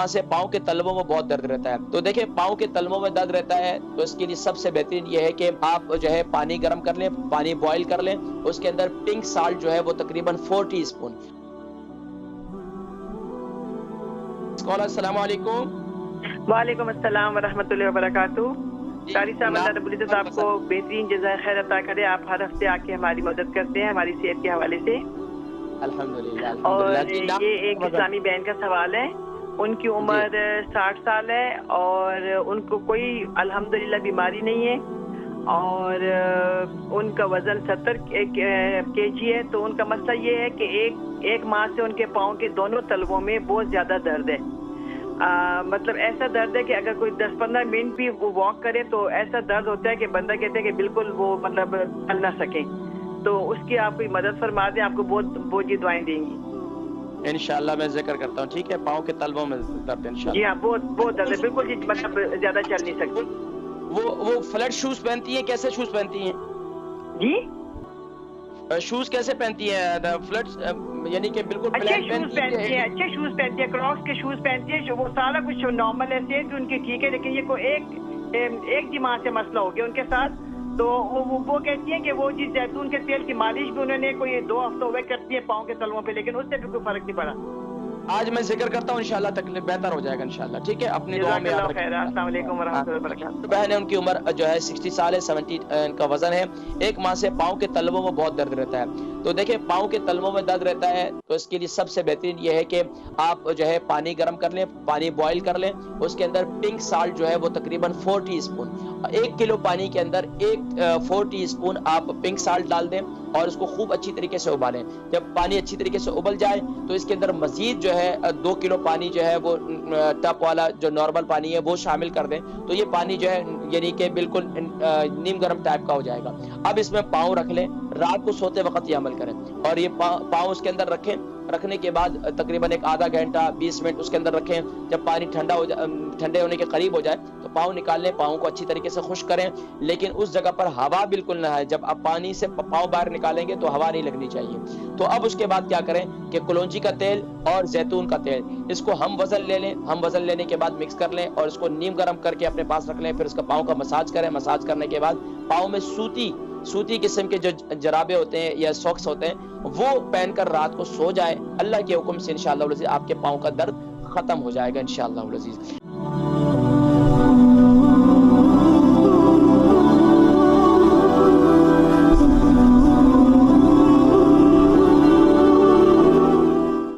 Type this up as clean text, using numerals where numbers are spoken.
माह से पाँव के तलवों में बहुत दर्द रहता है। तो देखिए पाँव के तलवों में दर्द रहता है तो इसके लिए सबसे बेहतरीन ये है कि आप जो है पानी गर्म कर लें, पानी बॉईल कर लें, उसके अंदर पिंक साल्ट जो है वो तकरीबन 4 टीस्पून। अस्सलाम वालेकुम। वालेकुम अस्सलाम वरहमतुल्लाहि वबरकातुहू। कारी साहब, अल्लाह रब्बुल इज्जत आपको बेहतरीन जज़ाए खैर अता करे। आप हर हफ्ते आके हमारी मदद करते हैं हमारी सेहत के हवाले से। अल्हम्दुलिल्लाह। और ये एक इस्लामी बहन का सवाल है। उनकी उम्र 60 साल है और उनको कोई अल्हम्दुलिल्लाह बीमारी नहीं है और उनका वजन 70 kg है। तो उनका मसला ये है कि एक माह से उनके पाँव के दोनों तलवों में बहुत ज्यादा दर्द है। मतलब ऐसा दर्द है कि अगर कोई 10-15 मिनट भी वो वॉक करे तो ऐसा दर्द होता है कि बंदा कहते हैं कि बिल्कुल वो मतलब चल ना सके। तो उसकी आप कोई मदद फरमा दें, आपको बहुत जी दुआएं देंगी इंशाल्लाह। मैं जिक्र करता हूँ, ठीक है। पाँव के तलवों में दर्द इंशाल्लाह। जी हाँ, बहुत दर्द है, बिल्कुल जी, मतलब ज्यादा चल नहीं सकती। वो फ्लैट शूज पहनती हैं? कैसे शूज पहनती हैं जी? शूज कैसे पहनती है? फ्लैट यानी कि बिल्कुल अच्छे शूज पहनती है, अच्छे शूज पहनती है, क्रॉक्स के शूज पहनती है। वो सारा कुछ नॉर्मल है, सेहत उनकी ठीक है, लेकिन ये कोई एक दिमाग से मसला हो गया उनके साथ। तो वो कहती है कि वो जी जैतून के तेल की मालिश भी उन्होंने कोई 2 हफ्ते हुए करती है पाँव के तलवों पे, लेकिन उससे भी कोई फर्क नहीं पड़ा। आज मैं जिक्र करता हूँ, इंशाल्लाह तकलीफ बेहतर हो जाएगा इंशाल्लाह, ठीक है। अपनी दुआ में याद रखिए। अस्सलाम वालेकुम वरहमतुल्लाहि वबरकातुहू। बहन है, उनकी उम्र जो है 60 साल है, 70 इनका वजन है। एक माह से पाँव के तलवों में बहुत दर्द रहता है। तो देखिए पाँव के तलवों में दर्द रहता है तो इसके लिए सबसे बेहतरीन ये है कि आप जो है पानी गर्म कर लें, पानी बॉईल कर लें, उसके अंदर पिंक साल्ट जो है वो तकरीबन 4 टीस्पून। 1 किलो पानी के अंदर 4 टीस्पून आप पिंक साल्ट डाल दें और उसको खूब अच्छी तरीके से उबालें। जब पानी अच्छी तरीके से उबल जाए तो इसके अंदर मजीद जो है 2 किलो पानी जो है वो टप वाला जो नॉर्मल पानी है वो शामिल कर दें। तो ये पानी जो है यानी कि बिल्कुल नीम गर्म टाइप का हो जाएगा। अब इसमें पाँव रख लें, रात को सोते वक्त ये अमल करें और ये पाँव उसके अंदर रखें। रखने के बाद तकरीबन एक आधा घंटा 20 मिनट उसके अंदर रखें। जब पानी ठंडे होने के करीब हो जाए तो पाँव निकाल लें, पाँव को अच्छी तरीके से खुश्क करें, लेकिन उस जगह पर हवा बिल्कुल ना है। जब आप पानी से पाँव बाहर निकालेंगे तो हवा नहीं लगनी चाहिए। तो अब उसके बाद क्या करें कि कलौंजी का तेल और जैतून का तेल, इसको हम वजन ले लें। हम वजन लेने के बाद मिक्स कर लें और इसको नीम गर्म करके अपने पास रख लें। फिर उसका पाँव का मसाज करें। मसाज करने के बाद पाँव में सूती किस्म के जो जराबे होते हैं या सॉक्स होते हैं वो पहनकर रात को सो जाए। अल्लाह के हुक्म से इंशाअल्लाह आपके पाँव का दर्द खत्म हो जाएगा इंशाअल्लाह।